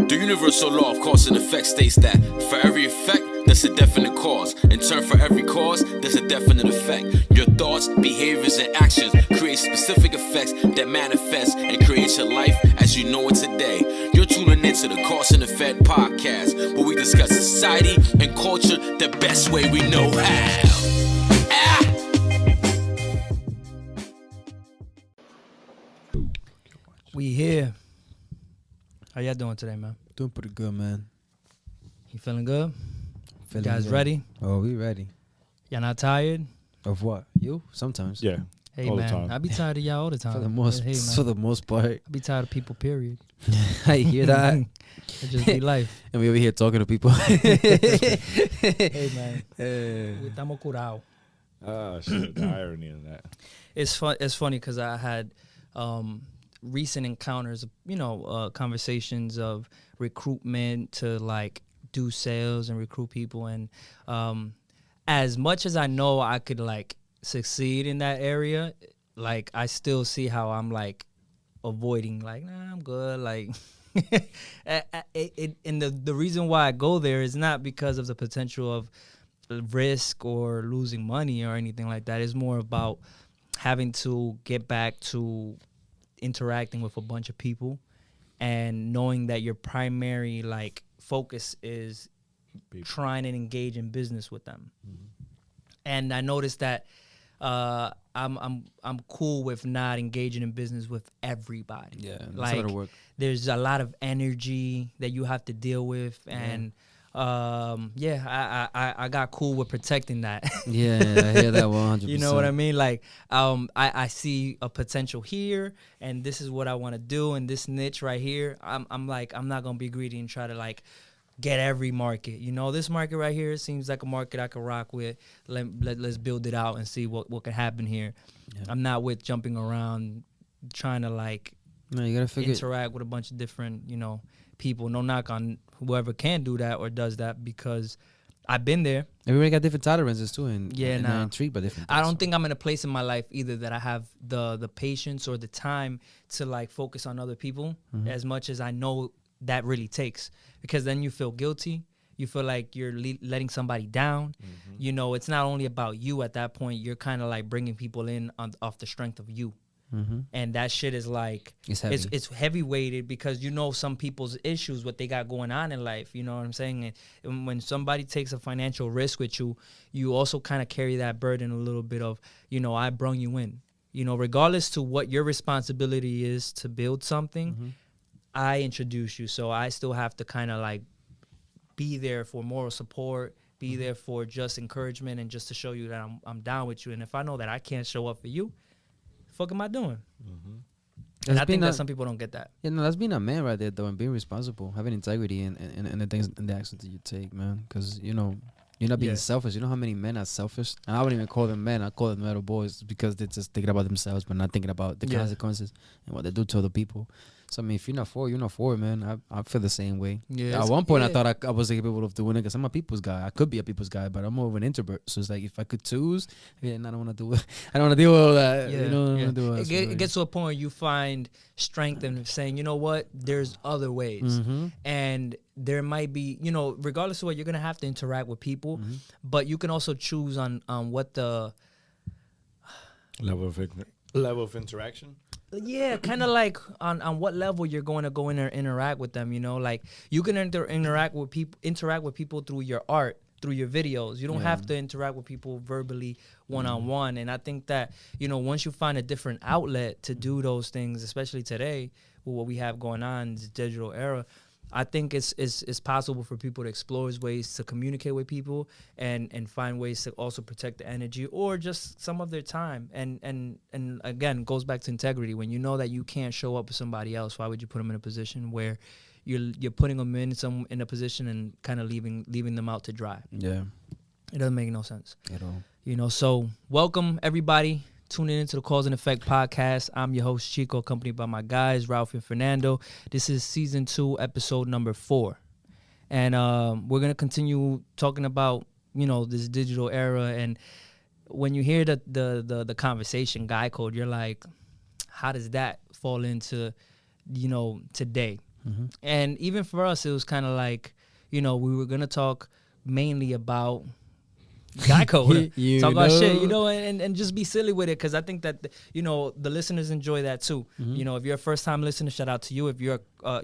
The universal law of cause and effect states that for every effect, there's a definite cause. In turn, for every cause, there's a definite effect. Your thoughts, behaviors, and actions create specific effects that manifest and create your life as you know it today. You're tuning into the Cause and Effect podcast, where we discuss society and culture the best way we know how. We here. How y'all doing today, man? Doing pretty good, man. You feeling good? Feeling You guys good. ready? Oh, we ready. Y'all not tired? Of what? You? Sometimes. Yeah. Hey, all man. the time. I be tired of y'all all the time. For the most, Hey, man. for the most part. I be tired of people, period. I hear that. It just be life. And we over here talking to people. Hey, man. We estamos curados. Shit, the irony in that. It's funny because I had recent encounters, conversations of recruitment to like do sales and recruit people, and as much as I know I could like succeed in that area, like I still see how I'm like avoiding, like, nah, I'm good, like and the reason why I go there is not because of the potential of risk or losing money or anything like that. It's more about having to get back to interacting with a bunch of people and knowing that your primary like focus is People. trying to engage in business with them. And I noticed that I'm cool with not engaging in business with everybody. Yeah, that's like how to work. there's a lot of energy that you have to deal with, and I got cool with protecting that. Yeah, I hear that 100%. You know what I mean? Like, I see a potential here, and this is what I want to do, and this niche right here. I'm like, I'm not gonna be greedy and try to like get every market. You know, this market right here seems like a market I could rock with. Let's build it out and see what can happen here. Yeah. I'm not with jumping around trying to like No, you gotta figure. interact with a bunch of different, people. No knock on whoever can do that or does that, because I've been there. Everybody got different tolerances too, and Yeah, they're intrigued by different. I things, don't so. think I'm in a place in my life either that I have the patience or the time to like focus on other people as much as I know that really takes, because then you feel guilty. You feel like you're letting somebody down. You know, it's not only about you at that point. You're kind of like bringing people in off the strength of you. And that shit is like, It's heavy. it's heavy weighted, because you know some people's issues, what they got going on in life. You know what I'm saying? And when somebody takes a financial risk with you, you also kind of carry that burden a little bit of, I brung you in. Regardless to what your responsibility is to build something, I introduce you. So I still have to kind of like be there for moral support, be there for just encouragement, and just to show you that I'm down with you. And if I know that I can't show up for you, fuck am I doing? And I think that some people don't get that. Yeah, no, that's being a man right there, though, and being responsible, having integrity in the things and the actions that you take, man. Because you're not being selfish. You know how many men are selfish, and I wouldn't even call them men. I call them little boys, because they're just thinking about themselves, but not thinking about the consequences and what they do to other people. So I mean, if you're not for it, you're not for it, man. I feel the same way. Yeah, At one point, I thought I was capable of doing it, because I'm a people's guy. I could be a people's guy, but I'm more of an introvert. So it's like, if I could choose, I don't want to do it. I don't want to deal with all that. Yeah, You know, I don't yeah. want to do it. It gets to a point where you find strength in saying, you know what, there's other ways. And there might be, regardless of what, you're going to have to interact with people, but you can also choose on what the Level of interaction. Yeah, kind of like on what level you're going to go in and interact with them. Like you can interact with people through your art, through your videos. You don't have to interact with people verbally one-on-one. And I think that, once you find a different outlet to do those things, especially today with what we have going on in this digital era, I think it's possible for people to explore ways to communicate with people and find ways to also protect the energy or just some of their time. And again, it goes back to integrity. When you know that you can't show up with somebody else, why would you put them in a position where you're putting them in a position and kind of leaving them out to dry? Yeah. It doesn't make no sense At all. So welcome everybody tuning into the Cause and Effect podcast. I'm your host, Chico, accompanied by my guys, Ralph and Fernando. This is Season 2, Episode 4. And we're going to continue talking about, this digital era. And when you hear the conversation, guy code, you're like, how does that fall into, today? And even for us, it was kind of like, we were gonna talk mainly about guy code, talk about shit, and just be silly with it, because I think that the listeners enjoy that too. If you're a first time listener, shout out to you. If you're a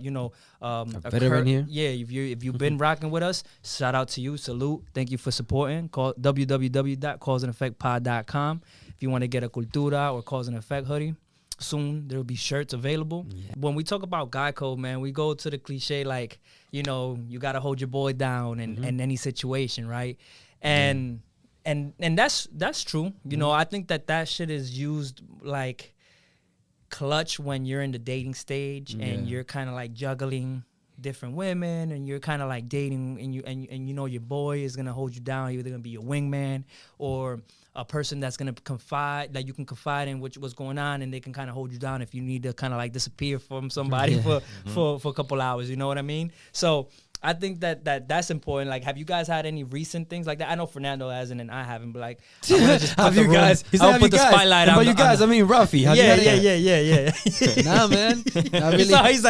veteran here, if you've been rocking with us, shout out to you. Salute, thank you for supporting. Call www.causeandeffectpod.com if you want to get a Cultura or Cause and Effect hoodie. Soon there will be shirts available. When we talk about guy code, man, we go to the cliche like, you gotta hold your boy down in any situation, right? And that's true. I think that shit is used like clutch when you're in the dating stage and you're kind of like juggling different women, and you're kind of like dating, and your boy is gonna hold you down. He's either gonna be your wingman or a person that's gonna confide, that you can confide in what's going on, and they can kind of hold you down if you need to kind of like disappear from somebody for a couple hours. You know what I mean? So I think that's important. Like, have you guys had any recent things like that? I know Fernando hasn't, and I haven't. But like, I wanna just have you guys? I'll put the spotlight on. But you guys, I mean, Ruffy. Yeah. Nah, man. I really, so he's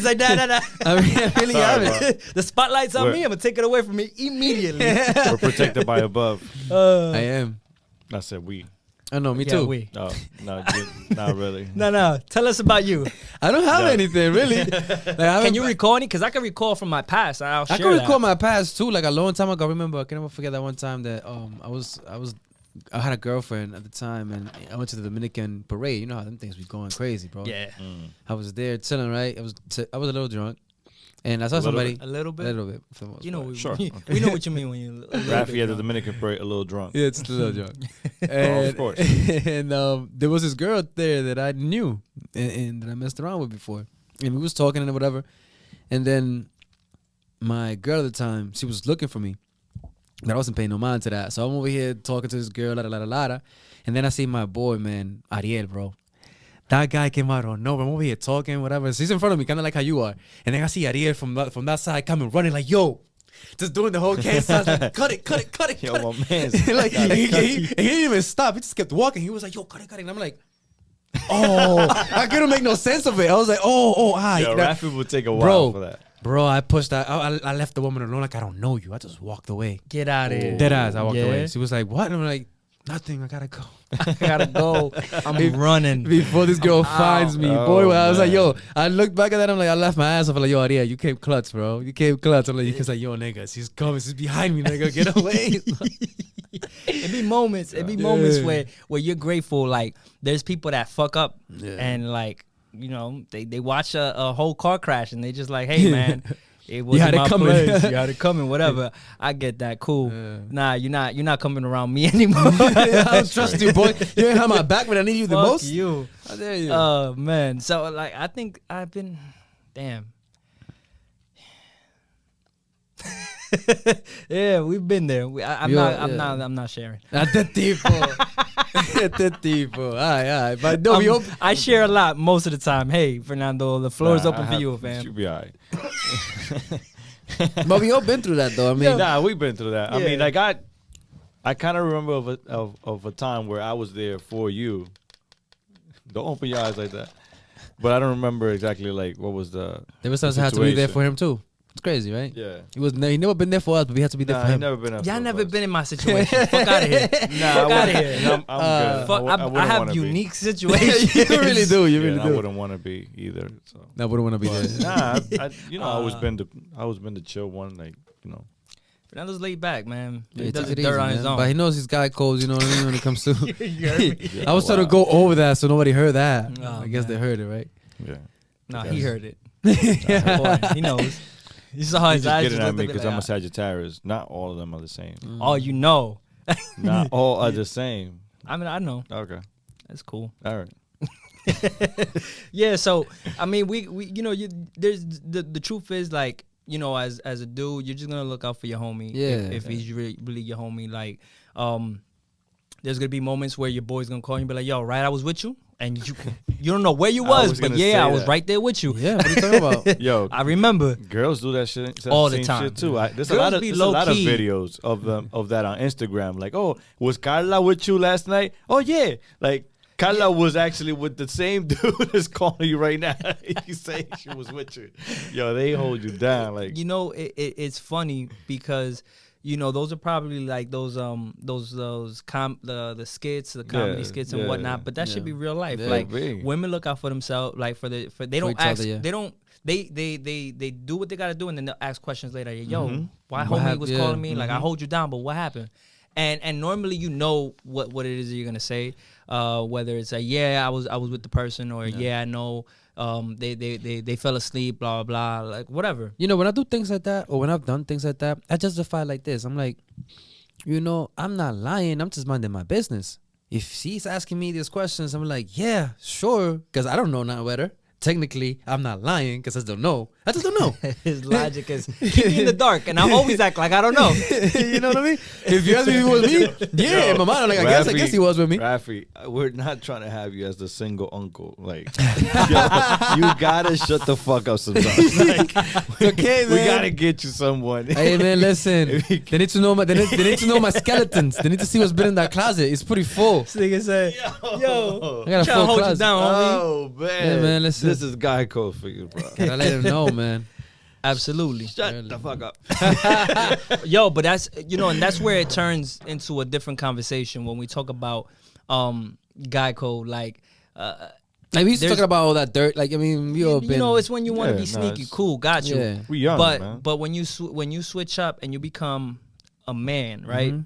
like, nah. I really haven't. The spotlight's on me. I'm gonna take it away from me immediately. We're protected by above. I am. I said we. Oh no, me Yeah, too. we. No, not really. No. Tell us about you. I don't have anything really. Can you recall any? Because I can recall from my past. I can recall my past too. Like a long time ago. I remember. I can never forget that one time that I had a girlfriend at the time, and I went to the Dominican parade. You know how them things be going crazy, bro. Yeah. I was there chilling, right? I was a little drunk, and I saw somebody a little bit. For the most You know, part. Sure. we know what you mean when you're a little Rafi bit at the drunk. Dominican parade, a little drunk. Yeah, it's a little drunk. Oh, And, of course. and there was this girl there that I knew and that I messed around with before, and we was talking and whatever. And then my girl at the time, she was looking for me, but I wasn't paying no mind to that. So I'm over here talking to this girl, and then I see my boy, man, Ariel, bro. That guy came out on nowhere. I'm over here talking, whatever. So he's in front of me, kind of like how you are. And then I see Ariel from that side coming, running like, yo. Just doing the whole case. I was like, cut it. Yo, my man. Like, he didn't even stop. He just kept walking. He was like, yo, cut it. And I'm like, oh. I couldn't make no sense of it. I was like, all right. Yo, Rafi would take a while for that. Bro, I pushed that. I left the woman alone like, I don't know you. I just walked away. Get out of here. Deadass, I walked away. She was like, what? And I'm like, nothing. I gotta go. I gotta go. I'm running. Before this girl finds me. Oh, Boy, I was like, man. yo, I looked back at that. I'm like, I left my ass off. I'm like, yo, Aria, you came clutch, bro. You came clutch. I'm like, he's like, yo, nigga, she's coming. She's behind me, nigga. Get away. It be moments where you're grateful. Like, there's people that fuck up and like, they watch a whole car crash and they just like, hey, man. It was had it my coming. place. You had it coming, whatever. I get that. Cool. Nah, you're not coming around me anymore. I don't trust you, boy. You ain't have my back when I need you the Fuck most. you. How dare you? Oh man. So like, I think I've been, damn. Yeah, we've been there. I'm not sharing. Até tipo. Alright. But no, we hope. I share a lot most of the time. Hey, Fernando, the floor is open for you, fam. Should be all right. But we all been through that, though. I mean, Nah, we've been through that. I Yeah. mean, like I kind of remember of a time where I was there for you. Don't open your eyes like that. But I don't remember exactly like what was the. there was times I had to be there for him too. It's crazy, right? Yeah. He never been there for us, but we had to be there for Nah, I him. never been. Y'all never been in my situation. Fuck out of here. Nah, Fuck out of here. I'm good. Fuck, I wouldn't have wanna unique situations. You really do. You Be. really Yeah, I do. wouldn't want to be either. So. I wouldn't want to be there. Nah, I always been the chill one, like Fernando's laid back, man. Yeah, He does takes it it dirt easy, on his man. own. But he knows his guy codes, you know what I mean, when it comes to. You heard me? I was trying to go over that so nobody heard that. Oh, I guess man. they heard it, right? yeah. Nah, he heard it. Boy, he knows. You saw He's his just eyes getting just at looked me at me because like, I'm a Sagittarius. Not all of them are the same. oh, you know. Not all are the same. I mean, I know. Okay. That's cool. All right. Yeah, so I mean, we there's the truth is like, as a dude, you're just gonna look out for your homie. Yeah. If he's really your homie, like, there's gonna be moments where your boy's gonna call you and be like, "Yo, right, I was with you," and you don't know where you was, was but gonna yeah, say I was that. right there with you. Yeah, what are you talking about? Yo, I remember. girls do that shit All the same time. shit too. There's Girls a be lot of low-key. videos of that on Instagram. Like, oh, was Carla with you last night? Oh yeah. Like, Carla was actually with the same dude that's calling you right now. You say she was with you. Yo, they hold you down. Like, You know, it's funny because you know those are probably like the skits, the comedy skits and whatnot. But that should be real life. Yeah, like big. women look out for themselves. Like they don't each ask. other, yeah. They don't. They do what they gotta do and then they'll ask questions later. Yo, why What homie was hap- calling yeah. me? Like I hold you down, but what happened? And normally you know what it is that you're gonna say, whether it's I was with the person or I know they fell asleep, blah blah blah, like whatever. You know, when I do things like that, or when I've done things like that, I justify it like this. I'm like, you know, I'm not lying. I'm just minding my business. If she's asking me these questions, I'm like, yeah, sure, because I don't know nothing better. Technically, I'm not lying because I just don't know. I just don't know. His logic is keep me in the dark, and I always act like I don't know. You know what I mean? If you ask me if he was me, yeah, in my mind, I'm like, I guess he was with me. Rafi, we're not trying to have you as the single uncle. Like, yo, you gotta shut the fuck up sometimes. Like, Okay, we man. gotta get you someone. Hey man, listen. They need to know my. They need to know my skeletons. They need to see what's been in that closet. It's pretty full. This nigga said, "Yo, I got a trying to full hold you closet. down, homie." Oh man, Yeah, man, listen. This is guy code for you, bro. Gotta let him know, man. Absolutely. Shut the fuck up. Yo, but that's and that's where it turns into a different conversation when we talk about guy code. Like Like we used to There's- talking about all that dirt. Like I mean, we all been. it's when you want to Yeah, be no, sneaky. it's- Cool, got you. Yeah. We young, man. But when you switch up and you become a man, right? Mhm.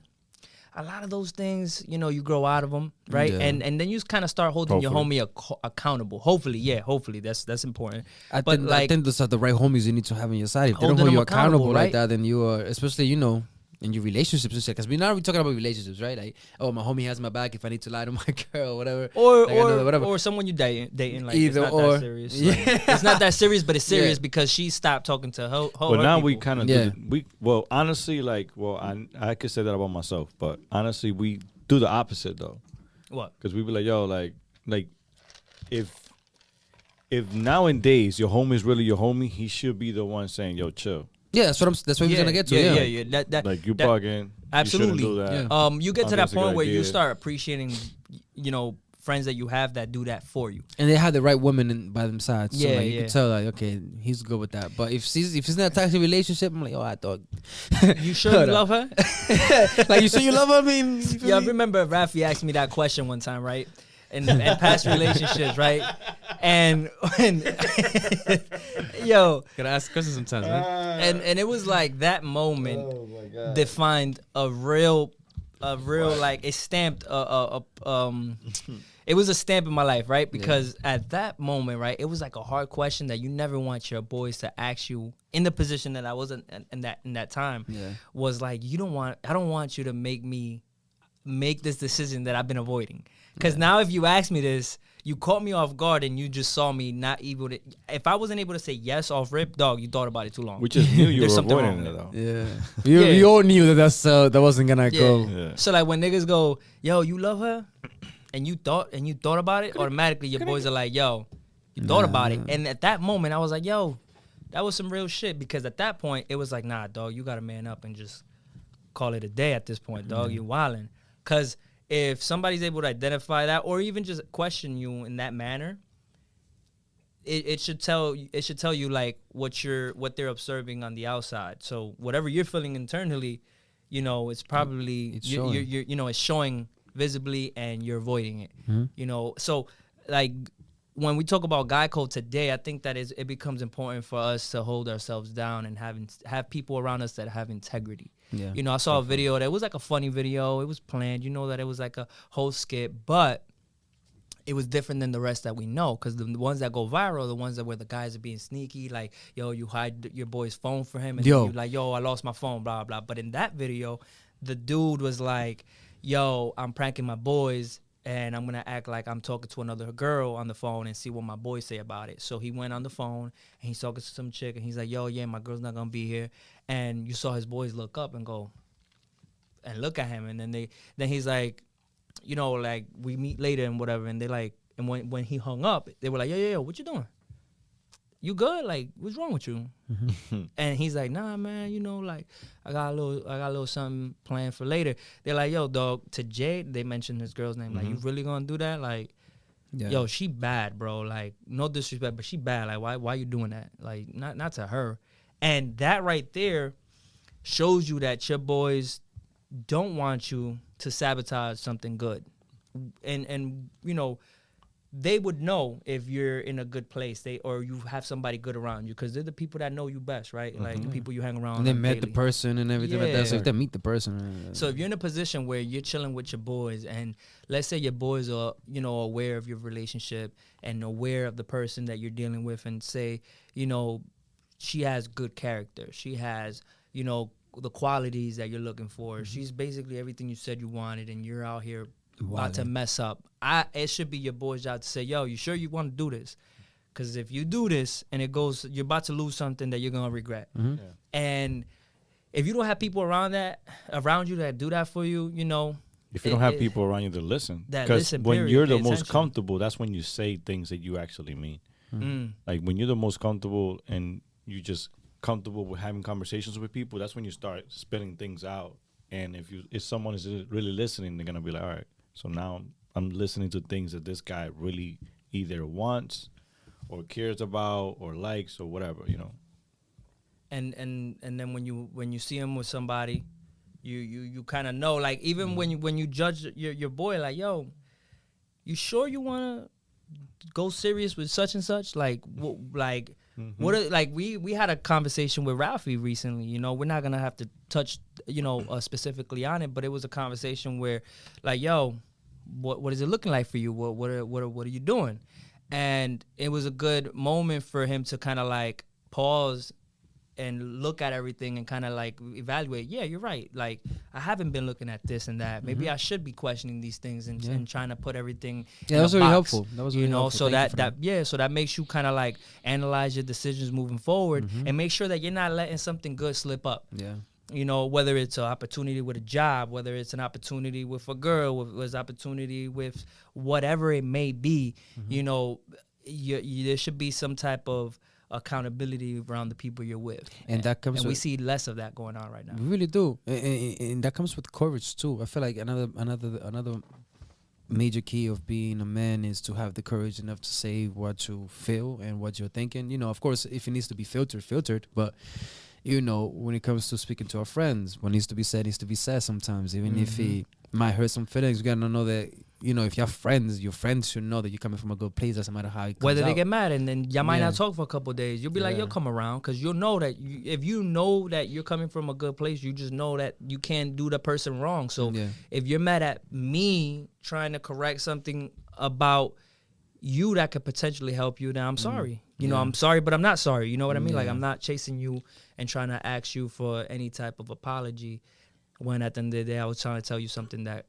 A lot of those things, you grow out of them, right? Yeah. And then you kind of start holding your Hopefully. homie accountable. Hopefully that's important. I But think, like, I think those are the right homies you need to have on your side. If they don't Holding hold you them accountable, accountable like right? that, then you are, especially in your relationships and shit. Because we're not really talking about relationships, right? Like, oh, my homie has my back if I need to lie to my girl or whatever. or Like, I know, whatever. or someone you dating like Either it's not or. that serious. Yeah. Like, it's not that serious, but it's serious Yeah. because she stopped talking to her. But now we people. kind of Yeah. honestly, like, I could say that about myself, but honestly, we do the opposite though, What? because we be like, yo, like if nowadays your homie is really your homie, he should be the one saying, yo, chill, Yeah, that's what we're gonna get to. Yeah, yeah. That like you bugging, absolutely. you shouldn't do that. Yeah. You get to that That's a good point where you idea. start appreciating, friends that you have that do that for you. And they have the right women by them sides. So Yeah, like, you yeah. can tell, like, okay, he's good with that. But if she's in a toxic relationship, I'm like, oh, I thought. You sure you Hold love her? Like, you sure you love her? I mean, you feel Yeah, I me? remember Rafi asked me that question one time, right? In past relationships, right? And yo, Gotta ask questions sometimes, man. and it was like that moment Oh my god. defined a real like it stamped it was a stamp in my life, right? Because at that moment, right, it was like a hard question that you never want your boys to ask you in the position that I was in that time. Yeah. Was like I don't want you to make this decision that I've been avoiding. Because now if you ask me this, you caught me off guard and you just saw me not able to. If I wasn't able to say yes off rip, dog, you thought about it too long. We just knew you There's were something avoiding wrong it with though. Yeah. Yeah. We all knew that wasn't gonna go. Yeah. So like when niggas go, yo, you love her, and you thought about it, automatically your boys are like, yo, you thought about it. And at that moment, I was like, yo, that was some real shit. Because at that point, it was like, nah, dog, you gotta man up and just call it a day at this point, dog. You wildin'. Cause if somebody's able to identify that or even just question you in that manner, it should tell you like what they're observing on the outside. So whatever you're feeling internally, it's probably It's you're showing. it's showing visibly and you're avoiding it. Mhm. So like when we talk about guy code today, I think that it becomes important for us to hold ourselves down and have people around us that have integrity. Yeah. I saw a video that was like a funny video. It was planned. That it was like a whole skit, but it was different than the rest that we know. Because the ones that go viral, the ones that where the guys are being sneaky, like, yo, you hide your boy's phone for him, and Yo. you like, yo, I lost my phone, blah, blah. But in that video, the dude was like, yo, I'm pranking my boys, and I'm going to act like I'm talking to another girl on the phone and see what my boys say about it. So he went on the phone, and he's talking to some chick, and he's like, yo, yeah, my girl's not going to be here. And you saw his boys look up and go, and look at him. And then he's like, like, we meet later and whatever. And they like, and when he hung up, they were like, yo, what you doing? You good? Like, what's wrong with you? And he's like, nah, man, like, I got a little something planned for later. They're like, yo, dog, to Jade, they mentioned his girl's name. Like, you really gonna do that? Like, yo, she bad, bro. Like, no disrespect, but she bad. Like, why you doing that? Like, not to her. And that right there shows you that your boys don't want you to sabotage something good. And you know, they would know if you're in a good place, or you have somebody good around you, because they're the people that know you best, right? Like the people you hang around. And they met daily. the person and everything like that. So if they meet the person. So if you're in a position where you're chilling with your boys, and let's say your boys are, you know, aware of your relationship and aware of the person that you're dealing with, and say, you know, she has good character, she has, you know, the qualities that you're looking for. She's basically everything you said you wanted, and you're out here about to mess up. It should be your boy's job to say, yo, you sure you want to do this? Because if you do this and it goes, you're about to lose something that you're going to regret. And if you don't have people around you that do that for you, you know. If you don't have people around you that listen. Because when you're the most comfortable, that's when you say things that you actually mean. Like when you're the most comfortable and you just comfortable with having conversations with people, that's when you start spitting things out. And if someone is really listening, they're going to be like, all right, so now I'm listening to things that this guy really either wants or cares about or likes or whatever, you know. And then when you see him with somebody, you kind of know, like, even when you judge your boy, like, yo, you sure you want to go serious with such and such? Like, we had a conversation with Ralphie recently. You know, we're not gonna have to touch, you know, specifically on it, but it was a conversation where, like, yo, what is it looking like for you? What are you doing? And it was a good moment for him to kind of like pause and look at everything and kind of like evaluate. Yeah, you're right. Like, I haven't been looking at this and that. Maybe I should be questioning these things and trying to put everything. Yeah, that was really helpful. That was really helpful. So that makes you kind of like analyze your decisions moving forward and make sure that you're not letting something good slip up. Yeah. You know, whether it's an opportunity with a job, whether it's an opportunity with a girl, whether it's opportunity with whatever it may be, you know, there should be some type of accountability around the people you're with, and that comes. And we see less of that going on right now. We really do, and that comes with courage too. I feel like another major key of being a man is to have the courage enough to say what you feel and what you're thinking. You know, of course, if it needs to be filtered, but you know, when it comes to speaking to our friends, what needs to be said sometimes, even if it might hurt some feelings. You gotta know that, you know, if you have friends, your friends should know that you're coming from a good place. Doesn't matter how it comes whether they out. get mad, and then y'all might not talk for a couple of days. You'll be like, you'll come around, because you'll know that if you know that you're coming from a good place, you just know that you can't do the person wrong. So if you're mad at me trying to correct something about you that could potentially help you, then I'm sorry. You know, I'm sorry, but I'm not sorry. You know what I mean? Like, I'm not chasing you and trying to ask you for any type of apology, when at the end of the day I was trying to tell you something that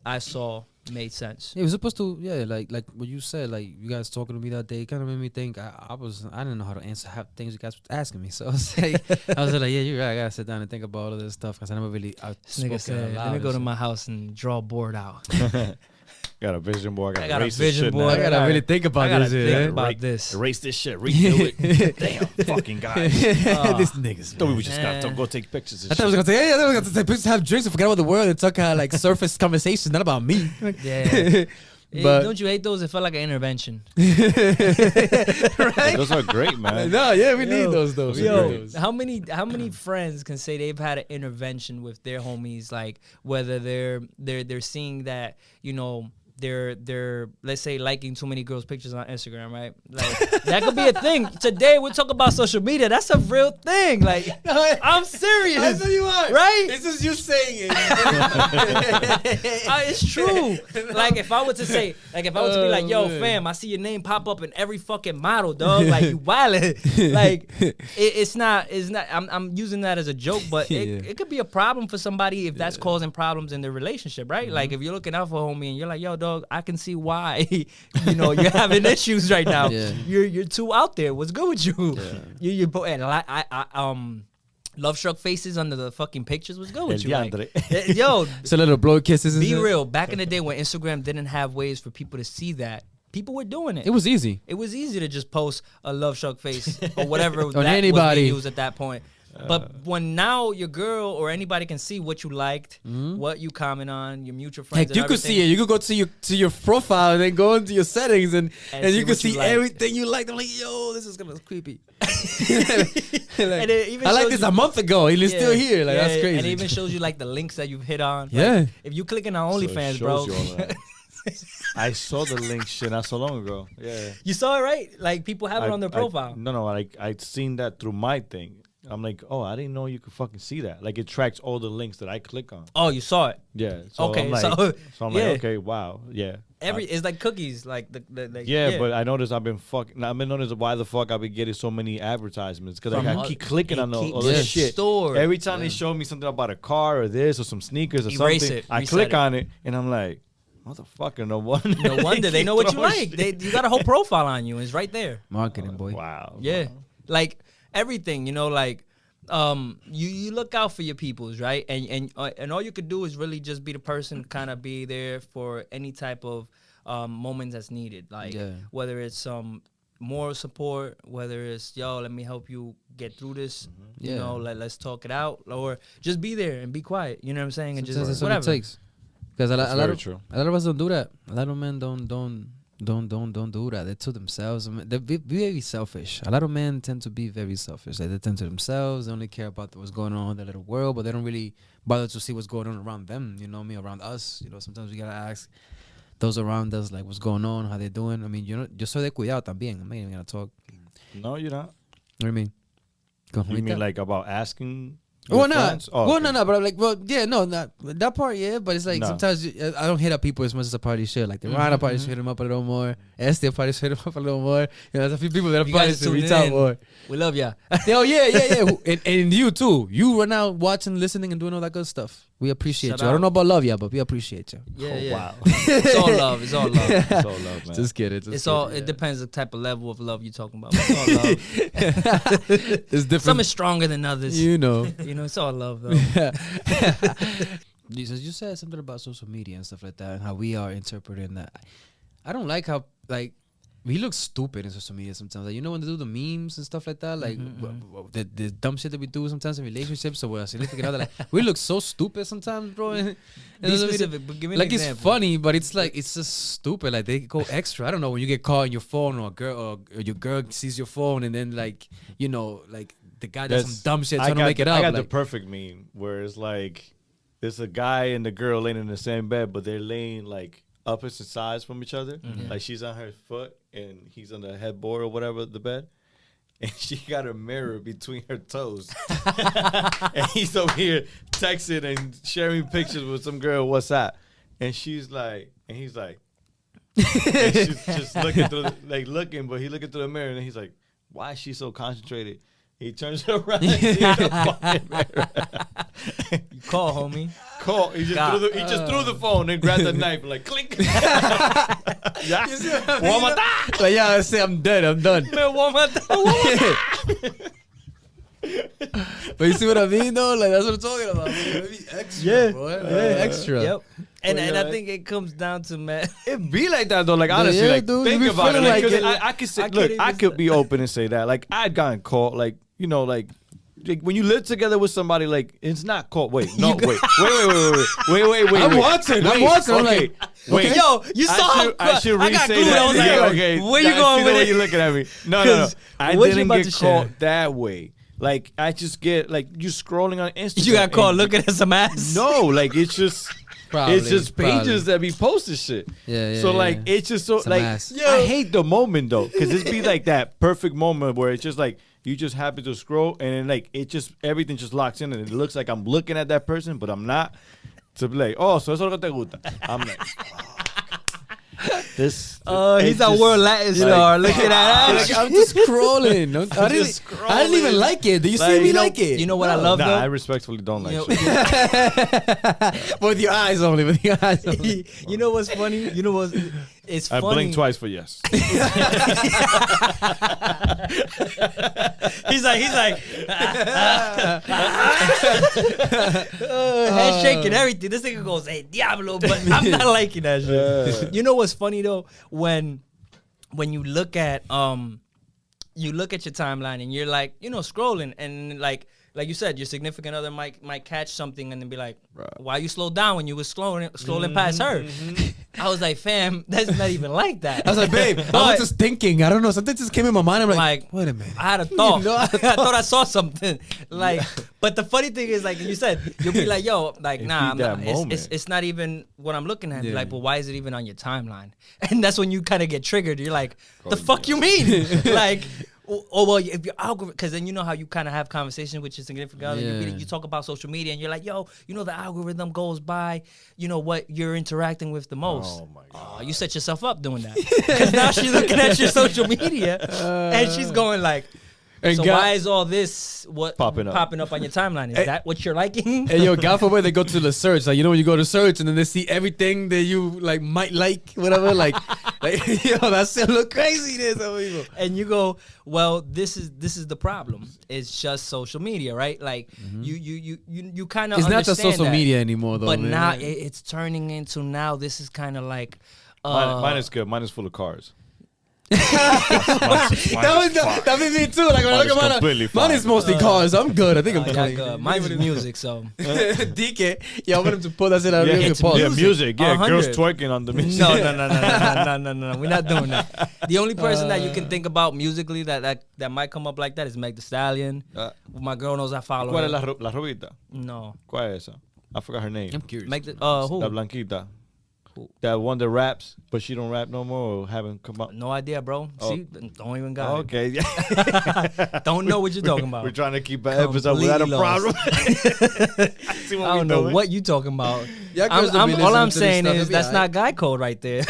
I saw made sense. It was supposed to, like what you said, like you guys talking to me that day kind of made me think I didn't know how to answer half things you guys were asking me. So I was like, yeah, you're right. I gotta sit down and think about all of this stuff, because I never really spoke it out loud. Let me go to my house and draw a board out. Got a vision board. I got a vision board. I gotta really think about this. Erase this shit. Redo it. Damn, fucking guys. This niggas. Thought we just gotta go take pictures. I thought I was gonna say, I was gonna take pictures, have drinks, and forget about the world, and talk like surface conversations, not about me. Yeah. But don't you hate those? It felt like an intervention. Right? Those are great, man. No, yeah, we need those. How many friends can say they've had an intervention with their homies? Like, whether they're seeing that, you know, they're let's say liking too many girls' pictures on Instagram, right? Like, that could be a thing. Today we're talking about social media. That's a real thing. Like, I'm serious. I know you are. Right? This is you saying it. It's true. Like, if I were to be like, yo, fam, I see your name pop up in every fucking model, dog. Like, you wildin'. Like, it's not. I'm using that as a joke, but it could be a problem for somebody if that's causing problems in their relationship, right? Like, if you're looking out for a homie and you're like, yo, dog, I can see why, you know, you're having issues right now. You're too out there. What's good with you? Love struck faces under the fucking pictures. What's good with you? Like, yo, it's a little blow kisses. Be real. Back in the day when Instagram didn't have ways for people to see that, people were doing it. It was easy. It was easy to just post a love struck face or whatever on that anybody was being used at that point. But when now your girl or anybody can see what you liked, what you comment on, your mutual friends. Heck, you could see it. You could go to your profile and then go into your settings and you can see everything you liked. I'm like, yo, this is gonna be creepy. And it even I liked this a month ago. He's still here. Like that's crazy. And it even shows you like the links that you've hit on. Yeah. Like, if you clicking on OnlyFans, bro. I saw the link shit not so long ago. Yeah. You saw it, right? Like people have it on their profile. No, like I'd seen that through my thing. I'm like, oh, I didn't know you could fucking see that. Like it tracks all the links that I click on. Oh, you saw it. Yeah. So Okay. I'm like, so I'm like, okay, wow, yeah. It's like cookies, like the yeah, but I noticed I've been noticing why the fuck I've been getting so many advertisements because I keep clicking on all this shit. Store. Every time they show me something about a car or this or some sneakers or Erase something, it. I click on it and I'm like, motherfucker, no wonder. No wonder they know what you like. You got a whole profile on you. It's right there. Marketing, boy. Wow. Yeah, like everything, like you look out for your peoples, right? And all you could do is really just be the person, kind of be there for any type of moments that's needed, like whether it's some moral support, whether it's let me help you get through this, let's talk it out, or just be there and be quiet. You know what I'm saying? And Sometimes just that's what it takes. Because a lot of us don't do that. A lot of men don't do that. They're to themselves. I mean, they're very selfish. A lot of men tend to be very selfish. They tend to themselves. They only care about what's going on in their little world, but they don't really bother to see what's going on around them. You know what I mean? Around us. Sometimes we gotta ask those around us, like, what's going on, how they doing. I mean, yo soy de cuidado también. I'm not even gonna talk. No, you're not. What do you mean? You mean like about asking? Well, no, but I'm like, not that part, but it's like sometimes I don't hit up people as much as a party should. Like the Rana party should hit them up a little more. Este party should hit them up a little more. There's a few people that are party to reach out more. We love ya. Oh yeah. and you too. You run out watching, listening, and doing all that good stuff. We appreciate you. I don't know about love ya, but we appreciate you. Yeah. Wow. It's all love. It's all love. It's all love, man. Just kidding. It depends the type of level of love you're talking about. But it's all love. It's different. Some is stronger than others. It's all love though. You said something about social media and stuff like that, and how we are interpreting that. I don't like how we look stupid in social media sometimes. Like, when they do the memes and stuff like that, like the dumb shit that we do sometimes in relationships or with a significant other, like we look so stupid sometimes, bro. Be specific, but give me an like example. It's funny, but it's like it's just stupid. Like they go extra. I don't know, when you get caught on your phone or a girl or your girl sees your phone and then like the guy does some dumb shit trying to make it up. I got the perfect meme where it's like there's a guy and the girl laying in the same bed, but they're laying like opposite sides from each other. Like she's on her foot and he's on the headboard or whatever, the bed. And she got a mirror between her toes. And he's over here texting and sharing pictures with some girl, what's that? And she's like, and he's like, and she's just looking through, but he's looking through the mirror and he's like, why is she so concentrated? He turns around and sees the fucking mirror. You call, homie. Call. He just threw the phone and grabbed the knife and like clink. Yeah. Like, I say I'm dead. I'm done. But you see what I mean, though? Like that's what I'm talking about. Maybe extra, boy. Extra. Yep. And I think it comes down to, man. It be like that though. Like honestly, yeah, like dude, think about it. Like, I could say, look, I could say be open and say that. Like I'd gotten caught. Like like when you live together with somebody, like it's not caught. Wait. I'm watching. I'm like, wait. Yo, you saw. I should I got re-say glued. that. I was like, okay, where you going with it? You looking at me? No. I what you didn't about get to share? caught that way. Like I just get like you scrolling on Instagram. You got caught looking at some ass. No, like it's just. Probably, it's just pages that be posting shit. Yeah. So like it's just so Some like ass. I hate the moment though, because it's be like that perfect moment where it's just like you just happen to scroll and then like it just everything just locks in and it looks like I'm looking at that person, but I'm not. To be like, oh, so eso es lo que te gusta. I'm like, this. He's a world Latin star. Look at that. Like, I'm just scrolling. I didn't even like it. Do you see me like it? You know what I love though? I respectfully don't like shit. With your eyes only. With your eyes only. You know what's funny? You know what's it's funny. I blink twice for yes. He's like head shaking everything. This nigga goes, "Hey, Diablo," but I'm not liking that shit. You know what's funny though? When you look at your timeline and you're like, scrolling and like like you said, your significant other might catch something and then be like, "Why you slow down when you was scrolling past her?" I was like, "Fam, that's not even like that." I was like, babe, I was just thinking. I don't know. Something just came in my mind. I'm like, wait a minute. I had a thought. I thought I saw something. Like, but the funny thing is, like you said, you'll be like, "Yo, like, nah, I'm not, it's not even what I'm looking at." Like, but why is it even on your timeline? And that's when you kind of get triggered. You're like, "The fuck you mean?" Like. Oh well, if your algorithm, because then you know how you kind of have conversations with your significant other. You talk about social media, and you're like, "Yo, you know the algorithm goes by, you know what you're interacting with the most." Oh my god! You set yourself up doing that because now she's looking at your social media, and she's going like, "So why is all this popping up on your timeline? Is that what you're liking?" And yo, God forbid they go to the search, like, you know, when you go to search and then they see everything that you like might like, whatever, like yo, that shit look crazy. And you go, well, this is the problem. It's just social media, right? Like you kind of it's not just social media anymore, though. But now it's turning into this is kind of like mine is good. Mine is full of cars. That made me too. Like when I look at mine is mostly cars. I'm good. I think I'm clean. Good. Mine's music, so DK. Yeah, I want him to pull that shit out. Music. Yeah, girls twerking on the music. No. We're not doing that. The only person that you can think about musically that might come up like that is Meg Thee Stallion. My girl knows I follow her. ¿Cuál es la rubita? No. ¿Cuál es esa? I forgot her name. I'm curious. Who? La blanquita. That one that raps, but she don't rap no more or haven't come out. No idea, bro. See, don't even got it. Okay. Don't know what you're talking about. We're trying to keep an episode without a problem. I don't know what you talking about. All I'm saying is that's not guy code right there.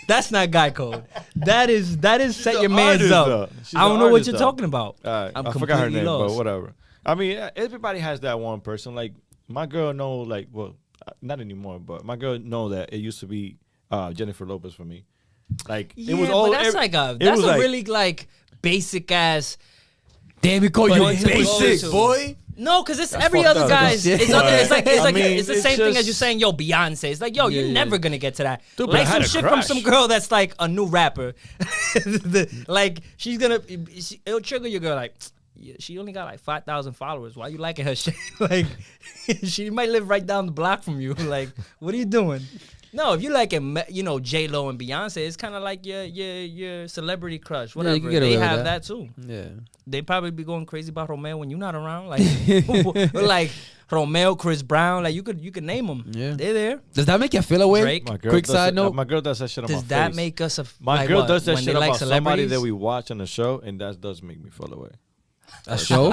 That's not guy code. That is set your mans up. I don't know what you're talking about. I forgot her name, but whatever. I mean, everybody has that one person. Like my girl know, like, well, not anymore, but my girl know that it used to be Jennifer Lopez for me. Like it was all. But that's a really like basic ass. Damn, we call you basic boy. No, because it's every other guy's. It's the same thing as you saying, yo, Beyonce. It's like, yo, you're never gonna get to that. Dude, like some shit from some girl that's like a new rapper. Like she's gonna, it'll trigger your girl like. She only got like 5,000 followers. Why you liking her shit? Like, she might live right down the block from you. Like, what are you doing? No, if you like J-Lo and Beyonce, it's kind of like your celebrity crush. Whatever. Yeah, they have that too. Yeah. They probably be going crazy about Romeo when you're not around. Like, like Romeo, Chris Brown. Like you could name them. Yeah, they're there. Does that make you feel away? Drake. Quick side note. My girl does that shit on my face. Does that make us my girl does that shit about somebody that we watch on the show, and that does make me feel away. A show?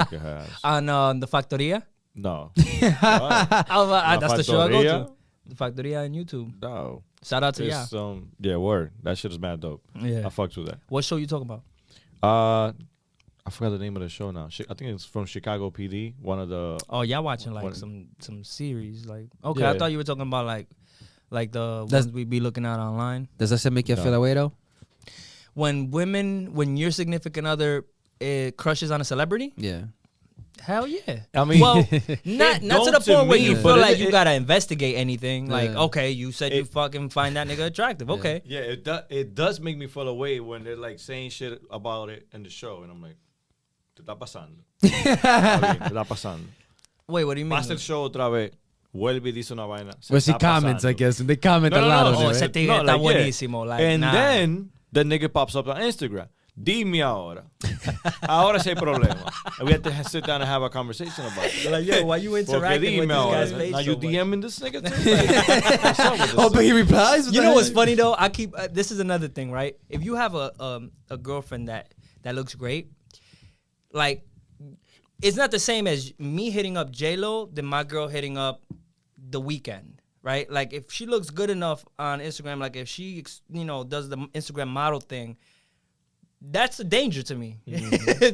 On the Factoria? No. That's the show I go to. The Factoria on YouTube. No. Shout out to y'all. Yeah, word. That shit is mad dope. Yeah. I fucked with that. What show you talking about? I forgot the name of the show now. I think it's from Chicago PD. One of the. Oh, y'all watching like some series. Like, okay, I thought you were talking about like the ones we be looking at online. Does that shit make you feel away though? When your significant other crushes on a celebrity? Yeah. Hell yeah. I mean, well, not to the point where you feel like you gotta investigate anything. Like, okay, you said you fucking find that nigga attractive. Okay. Yeah, it does make me feel away when they're like saying shit about it in the show, and I'm like, ¿Qué está pasando? ¿Qué está pasando? Wait, what do you mean? Pasa el show otra vez. Vuelve y dice una vaina. Well, she comments, I guess, and they comment a lot on it. Ese tigre está buenísimo. Like, and then the nigga pops up on Instagram. Dime ahora. Ahora sí hay problema. We have to sit down and have a conversation about it. Like, yo, why you interacting with this guy's face? Now you DMing this nigga too? Oh, but he replies? You know what's funny though? I keep this is another thing, right? If you have a girlfriend that looks great, like it's not the same as me hitting up J-Lo than my girl hitting up The Weeknd, right? Like if she looks good enough on Instagram, like if she does the Instagram model thing, that's a danger to me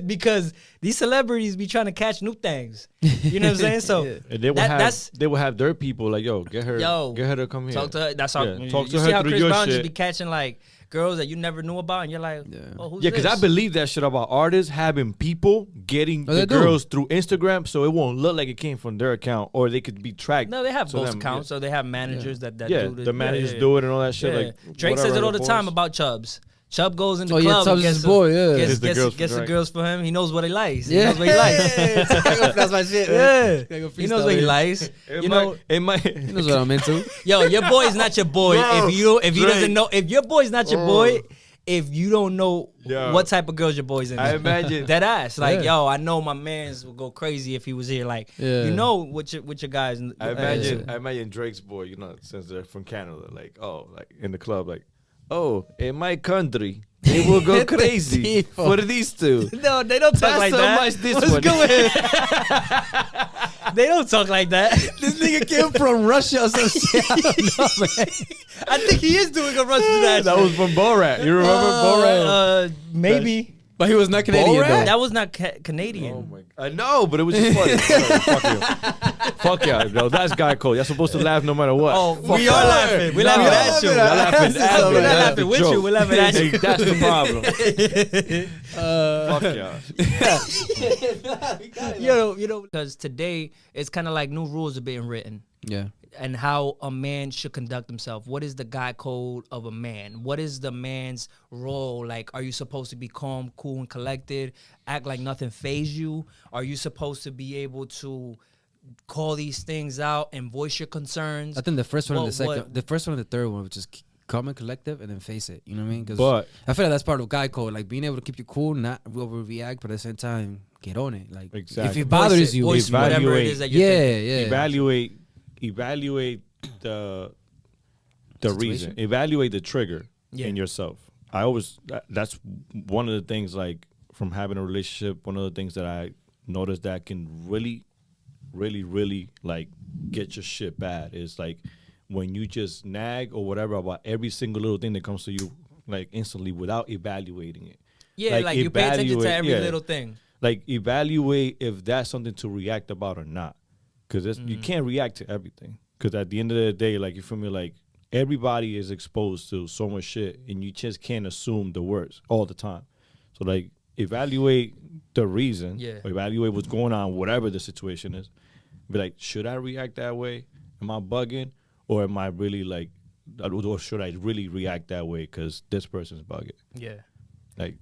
because these celebrities be trying to catch new things. You know what I'm saying? So they will have their people like, get her to come here. Talk to her. That's how. Talk to you her see how through Chris your Brown shit. just be catching like girls that you never knew about, and you're like, oh, who's this? Because I believe that shit about artists having people getting the girls through Instagram, so it won't look like it came from their account, or they could be tracked. No, they have ghost accounts, so they have managers that do the managers do it and all that shit. Like Drake says it all the time about Chubbs. Chubb goes in the Oh, yeah, club. Chubb's his boy, yeah. Gets Gets the girls the for girls for him. He knows what he likes. Yeah. He knows what he likes. That's my shit. Yeah. He knows what he likes. It might. He knows what I'm into. Yo, your boy is not your boy. Bro, if he doesn't know, if your boy's not your boy, Oh. if you don't know Yo. what type of girls your boy's in, I imagine. that ass. Like, Yeah. yo, I know my man's would go crazy if he was here. Like, Yeah. you know what your guys. I imagine Drake's boy, you know, since they're from Canada, like, oh, like in the club, like, oh, in my country, they will go crazy for these two. No, they don't talk That's like so that. much this What's one. going? They don't talk like that. This nigga came from Russia or some shit. I don't know, man. I think he is doing a Russian accent. That was from Borat. You remember Borat? Maybe. But he was not Canadian, Borat? though. That was not Canadian. Oh my! I know, but it was just funny. Fuck you. Fuck yeah, bro. That's guy code. You're supposed to laugh no matter what. Oh, Fuck we yeah. are laughing. We're laughing at you. You're laughing at me. We're not That's laughing the with you. joke. We're laughing at you. That's the problem. Fuck yeah. You know, because today it's kind of like new rules are being written. Yeah. And how a man should conduct himself. What is the guy code of a man? What is the man's role? Like, are you supposed to be calm, cool, and collected? Act like nothing fazed you? Are you supposed to be able to call these things out and voice your concerns? I think the first one and the What- second, the first one and the third one, which is calm and collective, and then face it. You know what I mean? 'Cause But- I feel like that's part of guy code, like being able to keep you cool, not overreact, but at the same time get on it. Like if Exactly. it bothers you, voice whatever it is that you're thinking. Evaluate the Situation? reason. Evaluate the trigger Yeah. in yourself. I always that's one of the things, like, from having a relationship. One of the things that I noticed that can really like get your shit bad is like when you just nag or whatever about every single little thing that comes to you, like, instantly without evaluating it. Yeah, like you pay attention to evaluate- every yeah. little thing. Like, evaluate if that's something to react about or not, because you can't react to everything. Because at the end of the day, like, you feel me, like, everybody is exposed to so much shit, and you just can't assume the worst all the time. So, like, evaluate the reason, Yeah. or evaluate what's going on, whatever the situation is. Be like, should I react that way? Am I bugging, or am I really like, or should I really react that way because this person's bugging? Yeah. Like,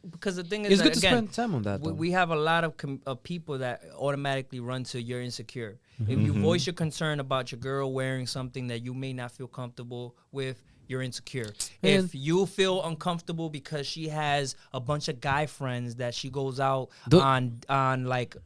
Because the thing is, It's that, good to again, spend time on that, though. we have a lot of people that automatically run to you're insecure. If Mm-hmm. you voice your concern about your girl wearing something that you may not feel comfortable with, you're insecure. And- If you feel uncomfortable because she has a bunch of guy friends that she goes out Don't- on like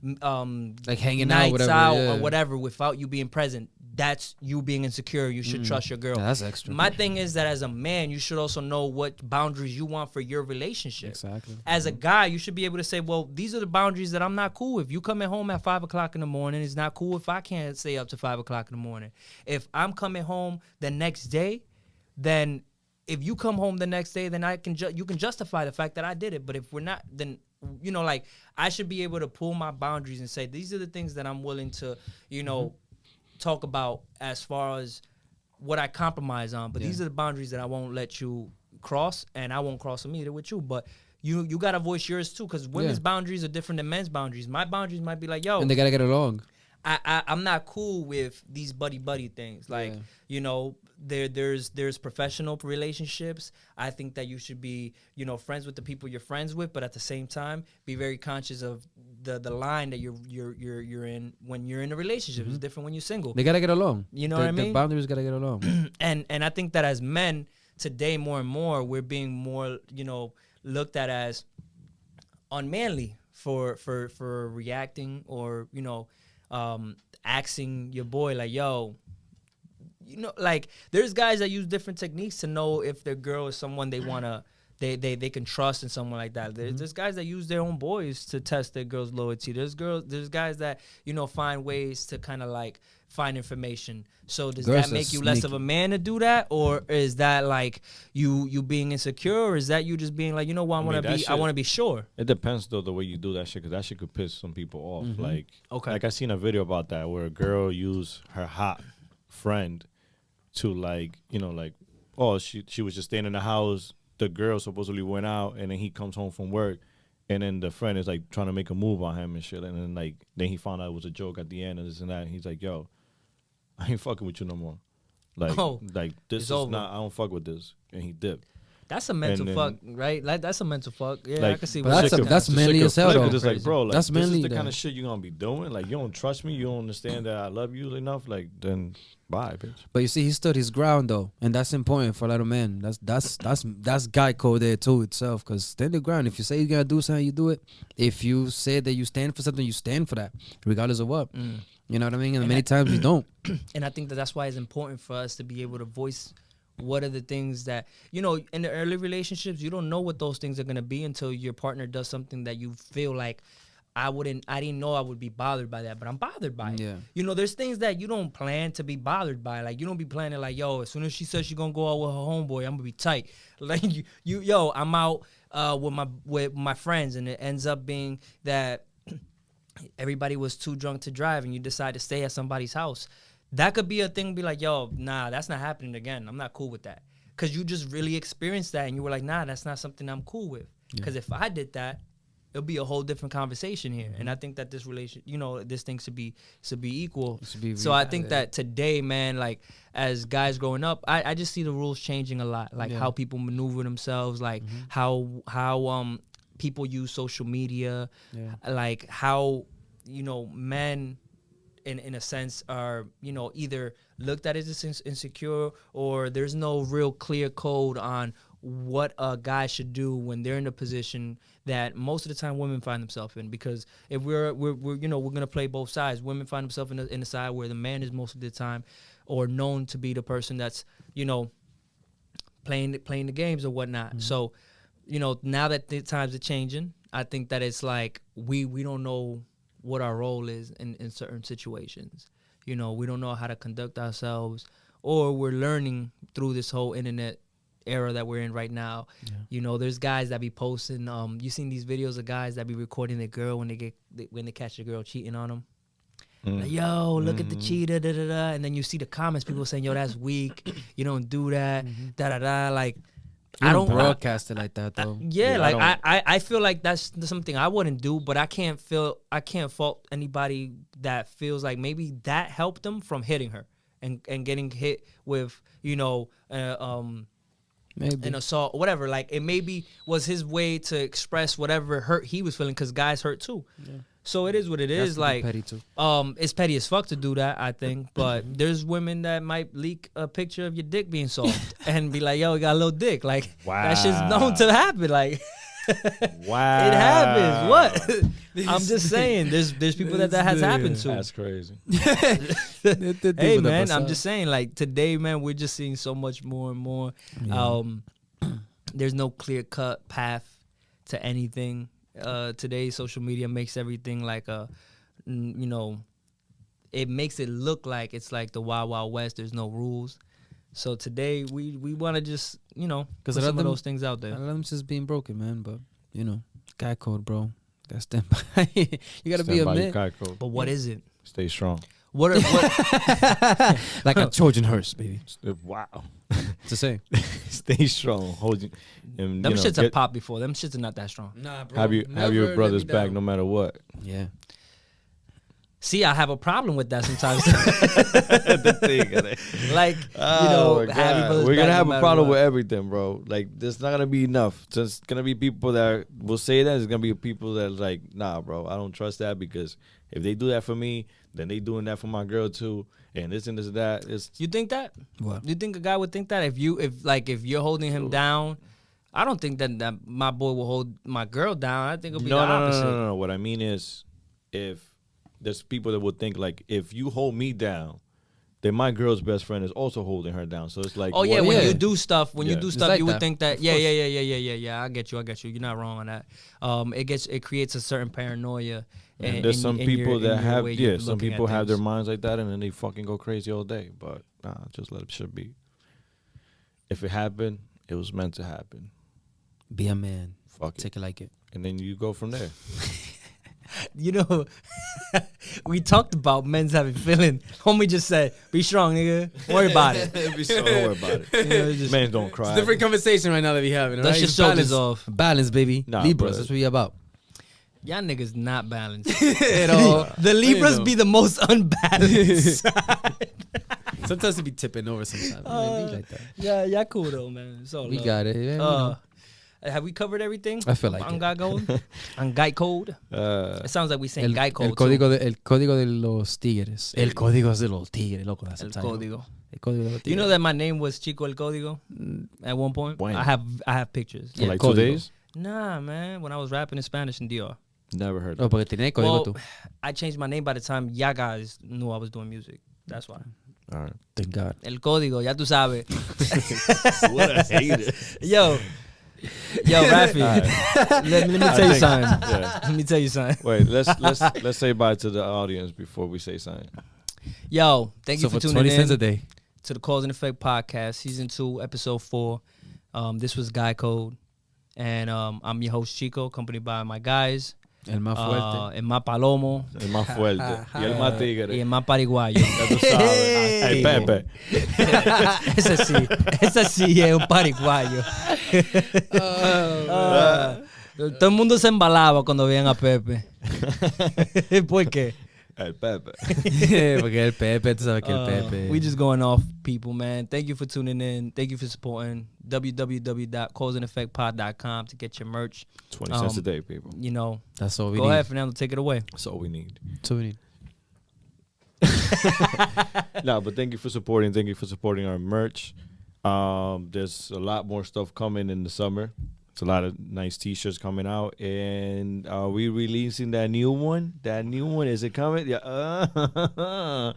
Like hanging nights out, whatever. out yeah. or whatever without you being present, that's you being insecure. You should trust your girl. Yeah, that's extra. My thing is that as a man, you should also know what boundaries you want for your relationship. Exactly. As a guy, you should be able to say, well, these are the boundaries that I'm not cool with. You coming home at 5 o'clock in the morning, it's not cool if I can't stay up to 5 o'clock in the morning. If I'm coming home the next day, then if you come home the next day, then I can you can justify the fact that I did it. But if we're not, then, you know, like, I should be able to pull my boundaries and say, these are the things that I'm willing to, you know, talk about as far as what I compromise on. But these are the boundaries that I won't let you cross, and I won't cross them either with you. But you got to voice yours too, because women's boundaries are different than men's boundaries. My boundaries might be like, yo, And they gotta get along. I'm not cool with these buddy things. Like, you know, there's professional relationships. I think that you should be, you know, friends with the people you're friends with, but at the same time, be very conscious of the line that you're in when you're in a relationship. It's different when you're single. They gotta get along. You know what I mean? The boundaries gotta get along. And I think that as men today, more and more, we're being more, you know, looked at as unmanly for reacting or, you know, asking your boy like, yo, you know, like, there's guys that use different techniques to know if their girl is someone they wanna they can trust and someone like that. There's guys that use their own boys to test their girl's loyalty. There's guys that, you know, find ways to kind of like find information. So does Girls that are make you less of sneaky. a man to do that, or is that like you being insecure, or is that you just being like, you know what, I want to be sure? it depends though the way you do that shit, because that shit could piss some people off. Like, Okay. like I seen a video about that where a girl used her hot friend to, like, you know, like, oh, she was just staying in the house. The girl supposedly went out, and then he comes home from work, and then the friend is like trying to make a move on him and shit, and then like then he found out it was a joke at the end and this and that. And he's like, yo, I ain't fucking with you no more. Like, Oh, like this it's is over. not. I don't fuck with this, and he dipped. That's a mental then- fuck, right? Like that's a mental fuck. Yeah, I Like, can see. but where that's that a- comes that's from. manly shit as hell, could flip though. it. It's like, bro, like, That's this manly, is the though. kind of shit you're gonna be doing. Like, you don't trust me, you don't understand that I love you enough. Like, then bye, bitch. But you see, he stood his ground though, and that's important for a lot of men. That's guy code there too itself. Cause stand your ground. If you say you're gonna do something, you do it. If you say that you stand for something, you stand for that, regardless of what. You know what I mean? And many times you don't. And I think that that's why it's important for us to be able to voice what are the things that, you know, in the early relationships, you don't know what those things are going to be until your partner does something that you feel like I didn't know I would be bothered by that, but I'm bothered by it. Yeah. You know, there's things that you don't plan to be bothered by. Like, you don't be planning like, yo, as soon as she says she's going to go out with her homeboy, I'm going to be tight. Like, yo, I'm out with my friends, and it ends up being that everybody was too drunk to drive and you decide to stay at somebody's house. That could be a thing, be like, yo, nah, that's not happening again. I'm not cool with that. Because you just really experienced that and you were like, nah, that's not something I'm cool with. Because if I did that, it'll be a whole different conversation here. And I think that this this thing should be equal. So I think that today, man, like as guys growing up, I just see the rules changing a lot. Like how people maneuver themselves, like how people use social media, like how, you know, men in a sense are, you know, either looked at as insecure, or there's no real clear code on what a guy should do when they're in a position that most of the time women find themselves in. Because if we're you know, we're gonna play both sides. Women find themselves in the side where the man is most of the time, or known to be the person that's, you know, playing the games or whatnot. So, you know, now that the times are changing, I think that it's like we don't know what our role is in certain situations. You know, we don't know how to conduct ourselves, or we're learning through this whole internet era that we're in right now. You know, there's guys that be posting, you seen these videos of guys that be recording their girl when they catch a girl cheating on them. Like, yo, look at the cheater, da da da. And then you see the comments, people saying, yo, that's weak. You don't do that, da da da. Like, I don't broadcast it like that though. I feel like that's something I wouldn't do, but I can't fault anybody that feels like maybe that helped them from hitting her and getting hit with, you know, Maybe an assault or whatever. Like, it maybe was his way to express whatever hurt he was feeling, because guys hurt too. So it is what it is. Like, petty too. It's petty as fuck to do that, I think. But there's women that might leak a picture of your dick being soft and be like, yo, we got a little dick. Like, that shit's known to happen. Like, wow, it happens. What? I'm just saying, there's people that has happened to. That's crazy. Hey, man, I'm just saying, like, today, man, we're just seeing so much more and more. There's no clear-cut path to anything. Today, social media makes everything like you know, it makes it look like it's like the Wild Wild West. There's no rules. So today, we want to just, you know, put some of those things out there. I love them just being broken, man. But, you know, guy code, bro. Gotta stand by. You gotta be a man. But what is it? Stay strong. What Like a Trojan horse, baby. Wow. To say. Stay strong. Hold you. And, them shits have popped before. Them shits are not that strong. Nah, bro. Have your brother's back no matter what. Yeah. See, I have a problem with that sometimes. Like, you oh know, have your brother's we're gonna back have no a matter problem what. with everything, bro. Like, there's not gonna be enough. There's gonna be people that will say that. There's gonna be people that like, nah, bro, I don't trust that, because if they do that for me, then they doing that for my girl too, and this and this and that. You think that? What? You think a guy would think that if you're holding him down? I don't think that my boy will hold my girl down. I think it'll be the opposite. No. What I mean is, if there's people that would think like, if you hold me down, then my girl's best friend is also holding her down. So it's like, oh yeah, what- when you do stuff, Like you would that. think that. Yeah. I get you. You're not wrong on that. It creates a certain paranoia. And there's some people that have, yeah, some people have their minds like that, and then they fucking go crazy all day. But nah, just let it should be. If it happened, it was meant to happen. Be a man. Fuck it. Take it like it. And then you go from there. You know, we talked about men's having feeling. Homie just said, "Be strong, nigga. Worry about it." Don't worry about it. You know, it's just- Men don't cry. It's a different conversation right now that we having. Let's right? just It's shoulders balance. off. Balance, baby. Nah, Libras. bro. That's what we about. Y'all niggas not balanced. At all. The Libras know. be the most unbalanced. Sometimes it be tipping over sometimes. It be like that. Yeah, cool though, man. So We got it. Yeah, you know. Have we covered everything? I feel like on it. Guy Code? On Guy Code? It sounds like we saying Guy Code. El código de los tigres. El código de los tigres, loco. That's El the title. Código. El código de los tigres. You know that my name was Chico El Código at one point? When? I have pictures. For like Código. 2 days? Nah, man. When I was rapping in Spanish in Dior. Never heard Oh, of porque tenía el código Well, tú. I changed my name by the time y'all guys knew I was doing music. That's why. it. All right. Thank God. El Código, ya tú sabes. What a hater. Yo, Rafi. Let me tell you something. Yeah. Let me tell you something. Wait, let's say bye to the audience before we say something. Yo, thank you So for for tuning 20 in cents a day. to the Cause and Effect podcast, season 2, episode 4. This was Guy Code, and I'm your host Chico, accompanied by my guys, El más fuerte. el más palomo El más fuerte. Y el más y tigre. el más pariguayo. Ya tú sabes. El Pepe. ese sí es un pariguayo. Todo el mundo se embalaba cuando veían a Pepe. ¿Por qué? El Pepe. Porque el Pepe, tú sabes que el Pepe. We just going off, people, man. Thank you for tuning in. Thank you for supporting. www.causeandeffectpod.com to get your merch. 20 cents a day, people. You know, That's all we go need. ahead, Fernando, take it away. That's all we need. That's all we need. No, but thank you for supporting. Thank you for supporting our merch. There's a lot more stuff coming in the summer. It's a lot of nice T-shirts coming out, and are we releasing that new one? That new one, is it coming? Yeah,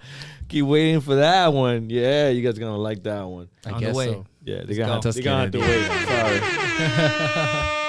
keep waiting for that one. Yeah, you guys are gonna like that one. I On the guess way. so. Yeah, Let's they're gonna go. have to wait. Sorry.